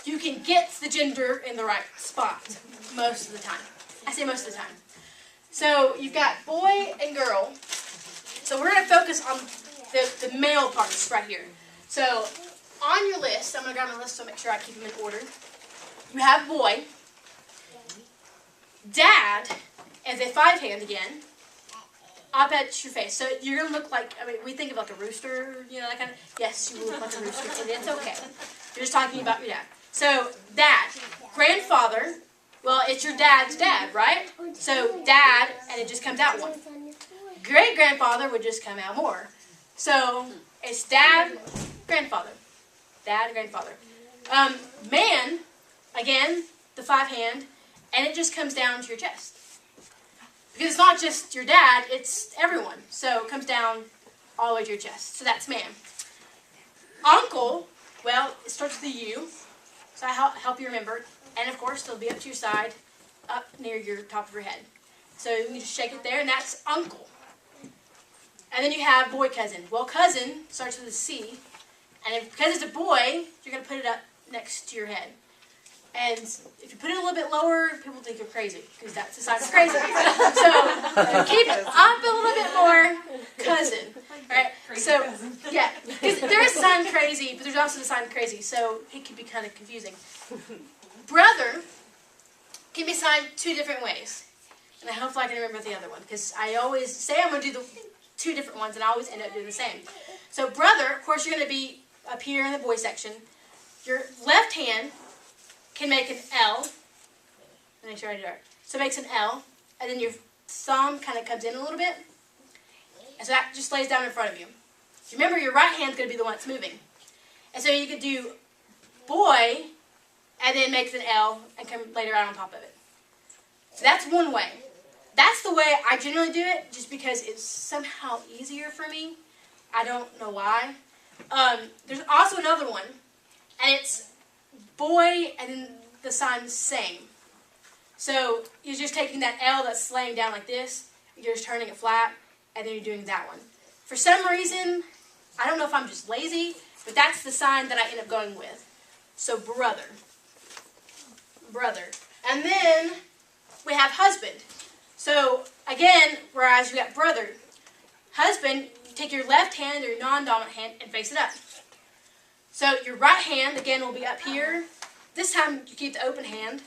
you can get the gender in the right spot most of the time. I say most of the time. So you've got boy and girl. So we're going to focus on the male parts right here. So on your list, I'm going to grab my list so make sure I keep them in order. You have boy. Dad as a 5-hand again. Up at your face. So you're going to look like, I mean, we think of like a rooster, you know, that kind of, yes, you will look like a rooster, and it's okay. You're just talking about your dad. So, dad. Grandfather, well, it's your dad's dad, right? So, dad, and it just comes out one. Great-grandfather would just come out more. So, it's dad, grandfather. Dad, grandfather. Man, again, the 5-hand, and it just comes down to your chest. Because it's not just your dad, it's everyone. So it comes down all the way to your chest. So that's man. Uncle, well, it starts with a U. So I help you remember. And of course, it'll be up to your side, up near your top of your head. So you just shake it there, and that's uncle. And then you have boy cousin. Well, cousin starts with a C. And because it's a boy, you're going to put it up next to your head. And if you put it a little bit lower, people think you're crazy, because that's the sign of crazy. So keep it up a little bit more, cousin. Right? So, yeah, because there is a sign crazy, but there's also the sign crazy, so it can be kind of confusing. Brother can be signed 2 different ways. And I hopefully I can remember the other one, because I always say I'm going to do the 2 different ones, and I always end up doing the same. So brother, of course, you're going to be up here in the boy section. Your left hand can make an L. Make sure I do it right. So it makes an L, and then your thumb kind of comes in a little bit, and so that just lays down in front of you. Remember, your right hand's going to be the one that's moving. And so you could do boy, and then makes an L, and come later out on top of it. So that's one way. That's the way I generally do it, just because it's somehow easier for me. I don't know why. There's also another one, and it's boy, and then the sign same. So you're just taking that L that's laying down like this, you're just turning it flat, and then you're doing that one. For some reason, I don't know if I'm just lazy, but that's the sign that I end up going with. So brother. Brother. And then we have husband. So again, whereas you got brother, husband, you take your left hand or your non-dominant hand and face it up. So your right hand, again, will be up here. This time, you keep the open hand,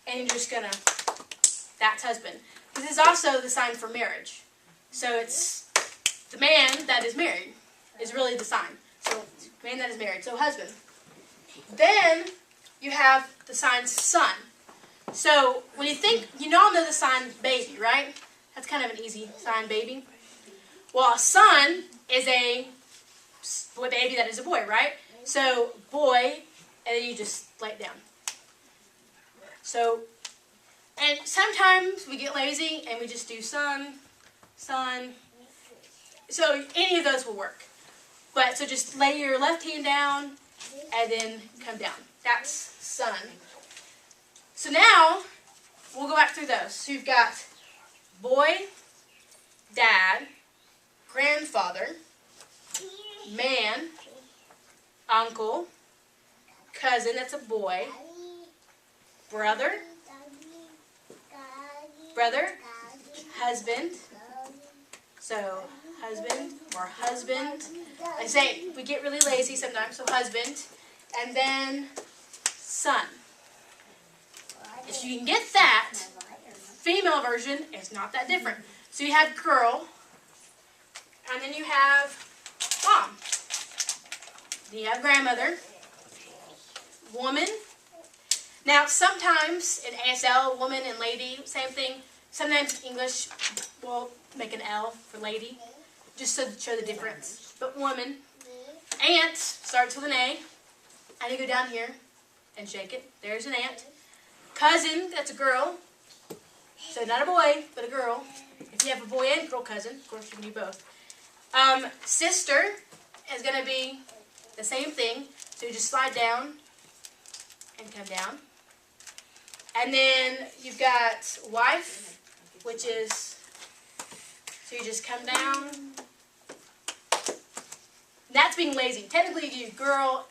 and you're just going to, that's husband. This is also the sign for marriage. So it's the man that is married is really the sign. So man that is married, so husband. Then you have the sign son. So when you think, you all know the sign baby, right? That's kind of an easy sign, baby. Well, a son is a boy baby that is a boy, right? So, boy, and then you just lay it down. So, and sometimes we get lazy and we just do son, son. So, any of those will work. But, so just lay your left hand down and then come down. That's son. So now, we'll go back through those. So, you've got boy, dad, grandfather, man, uncle, cousin, that's a boy, brother, husband, so husband or husband. I say we get really lazy sometimes, so husband, and then son. If you can get that, female version is not that different. So you have girl, and then you have mom. Then you have grandmother, woman. Now, sometimes in ASL, woman and lady, same thing. Sometimes in English, we'll make an L for lady, just to show the difference. But woman. Aunt starts with an A. And you go down here and shake it. There's an aunt. Cousin, that's a girl. So not a boy, but a girl. If you have a boy and girl cousin, of course you can do both. Sister is going to be the same thing. So you just slide down and come down. And then you've got wife, which is, so you just come down. That's being lazy. Technically you do girl,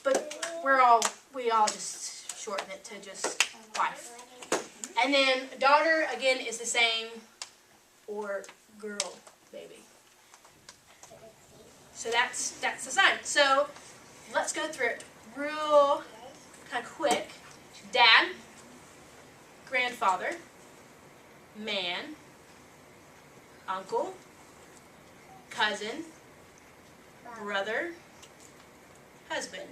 but we all just shorten it to just wife. And then daughter, again, is the same, or girl, baby. So that's the sign. So let's go through it real kind of quick. Dad, grandfather, man, uncle, cousin, brother, husband.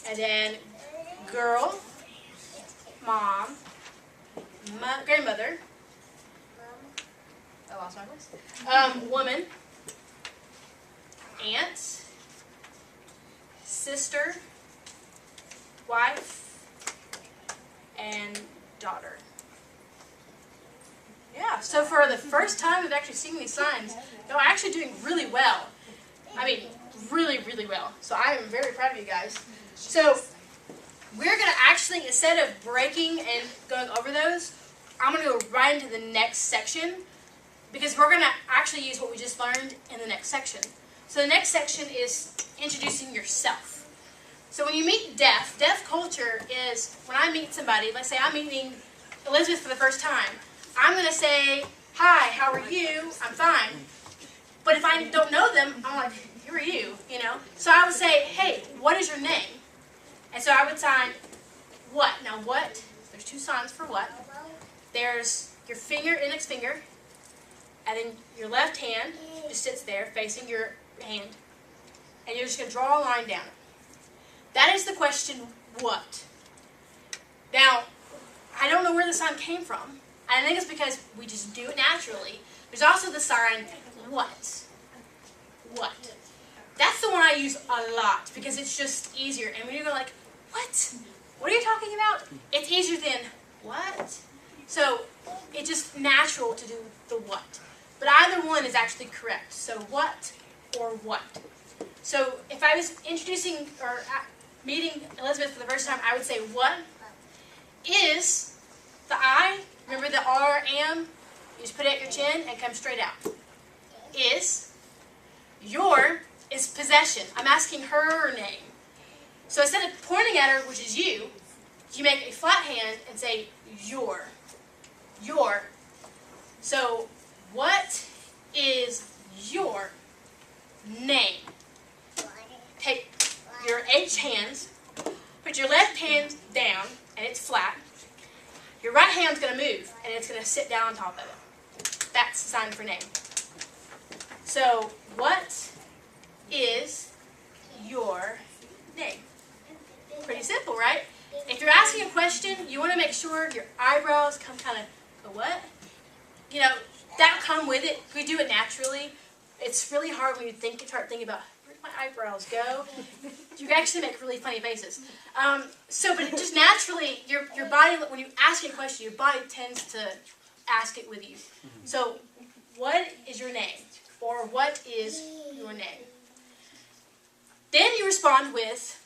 And then girl, mom, grandmother, I lost my voice, woman, aunt, sister, wife, and daughter. Yeah, so for the first time we've actually seen these signs, they're actually doing really well. I mean, really, really well. So I am very proud of you guys. So we're going to actually, instead of breaking and going over those, I'm going to go right into the next section, because we're going to actually use what we just learned in the next section. So the next section is introducing yourself. So when you meet deaf culture is when I meet somebody, let's say I'm meeting Elizabeth for the first time, I'm going to say, hi, how are you? I'm fine. But if I don't know them, I'm like, who are you? You know? So I would say, hey, what is your name? And so I would sign what. Now what, there's two signs for what. There's your finger, index finger, and then your left hand just sits there facing your hand. And you're just going to draw a line down it. That is the question, what? Now, I don't know where the sign came from. I think it's because we just do it naturally. There's also the sign, what? What? That's the one I use a lot because it's just easier. And when you go like, what? What are you talking about? It's easier than, what? So, it's just natural to do the what. But either one is actually correct. So, what or what? So, if I was introducing or meeting Elizabeth for the first time, I would say, what is the I? Remember the R, am? You just put it at your chin and come straight out. Is. Your is possession. I'm asking her name. So instead of pointing at her, which is you make a flat hand and say, your. Your. So, what is your name? Take your H hands, put your left hand down, and it's flat. Your right hand's going to move, and it's going to sit down on top of it. That's the sign for name. So, what is your name? Pretty simple, right? If you're asking a question, you want to make sure your eyebrows come kind of, what? You know, that come with it. We do it naturally. It's really hard when you start thinking about, where did my eyebrows go? You can actually make really funny faces. But it just naturally, your body, when you ask a question, your body tends to ask it with you. So, what is your name? Or what is your name? Then you respond with,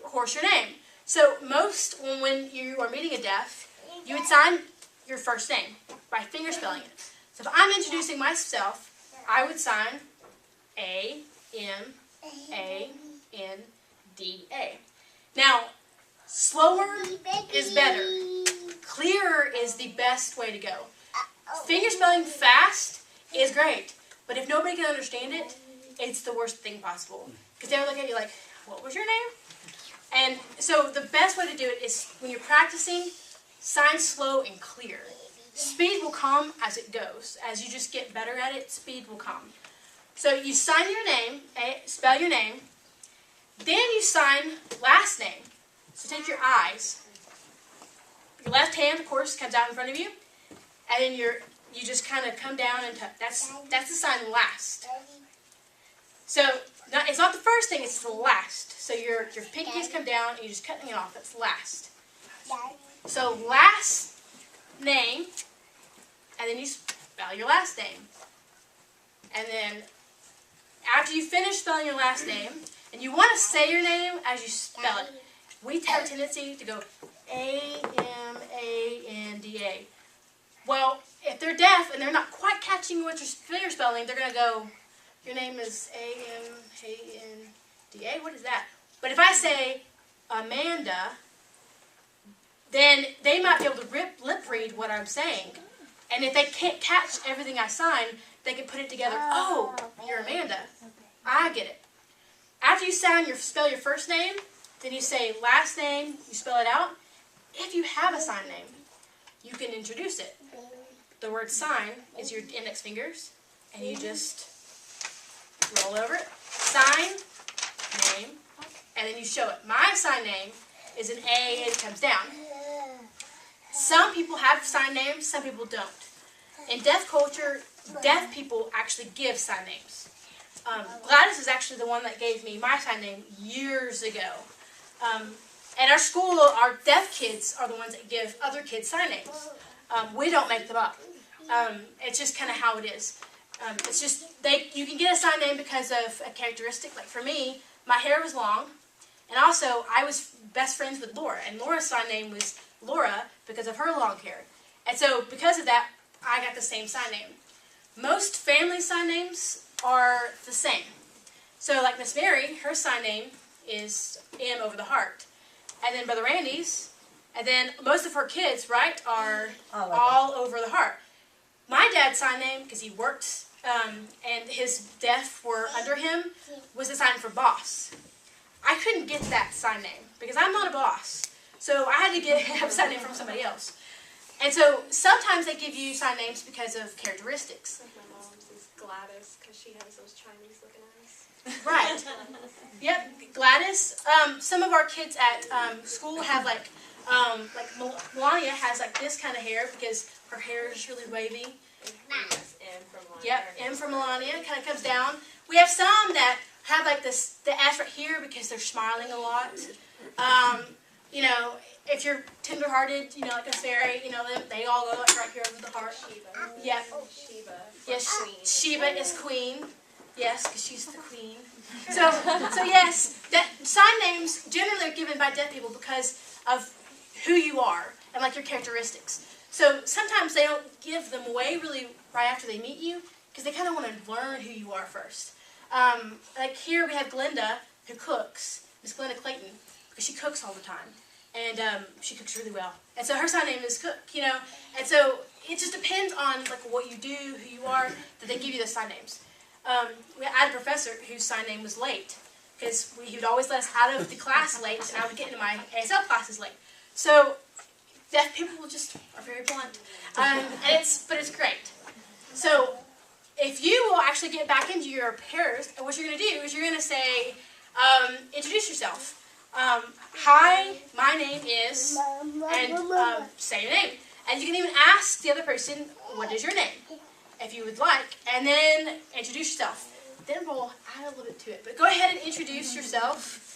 of course, your name. So when you are meeting a deaf, you would sign your first name by finger spelling it. So if I'm introducing myself, I would sign A-M-A-N-D-A. Now, slower is better. Clearer is the best way to go. Finger spelling fast is great, but if nobody can understand it, it's the worst thing possible. Because they would look at you like, what was your name? And so the best way to do it is when you're practicing, sign slow and clear. Speed will come as it goes. As you just get better at it, speed will come. So you sign your name, spell your name, then you sign last name. So take your eyes. Your left hand, of course, comes out in front of you, and then you just kind of come down and touch. That's the sign last. So it's not the first thing, it's the last. So your pinkies come down and you just cutting it off. That's last. So last name, and then you spell your last name. And then after you finish spelling your last name, and you want to say your name as you spell it, we have a tendency to go A-M-A-N-D-A. Well, if they're deaf and they're not quite catching what you're finger spelling, they're going to go, your name is A-M-A-N-D-A? What is that? But if I say Amanda, then they might be able to lip read what I'm saying. And if they can't catch everything I sign, they can put it together. Oh, you're Amanda. I get it. After you spell your first name, then you say last name, you spell it out. If you have a sign name, you can introduce it. The word sign is your index fingers, and you just roll over it. Sign, name, and then you show it. My sign name is an A, and it comes down. Some people have sign names, some people don't. In deaf culture, deaf people actually give sign names. Gladys is actually the one that gave me my sign name years ago. At our school, our deaf kids are the ones that give other kids sign names. We don't make them up. It's just kind of how it is. It's just, you can get a sign name because of a characteristic. Like for me, my hair was long, and also I was best friends with Laura, and Laura's sign name was Laura because of her long hair. And so because of that, I got the same sign name. Most family sign names are the same. So like Miss Mary, her sign name is M over the heart. And then Brother Randy's, and then most of her kids, right, are all over the heart. My dad's sign name, because he worked and his deaf were under him, was the sign for boss. I couldn't get that sign name because I'm not a boss. So I had to have a sign name from somebody else. And so sometimes they give you sign names because of characteristics. Like my mom's is Gladys because she has those Chinese looking eyes. Right. Yep, Gladys. Some of our kids at school have like Melania has like this kind of hair because her hair is really wavy. M for Melania. Yep, M for Melania, kind of comes down. We have some that have like this, the S right here because they're smiling a lot. You know, if you're tender-hearted, you know, like a fairy, you know, they all go like right here over the heart. Sheba. Yep. Sheba. Yes, Queen. Sheba is queen. Yes, because she's the queen. So yes, that sign names generally are given by deaf people because of who you are and like your characteristics. So sometimes they don't give them away really right after they meet you because they kind of want to learn who you are first. Like here we have Glenda who cooks, Miss Glenda Clayton, because she cooks all the time. And she cooks really well. And so her sign name is Cook, you know. And so it just depends on like what you do, who you are, that they give you the sign names. I had a professor whose sign name was Late, because he would always let us out of the class late, and I would get into my ASL classes late. So deaf people just are very blunt, but it's great. So if you will actually get back into your pairs, and what you're going to do is you're going to say, introduce yourself. Hi, my name is, and say your name. And you can even ask the other person, what is your name, if you would like, and then introduce yourself. Then we'll add a little bit to it. But go ahead and introduce yourself.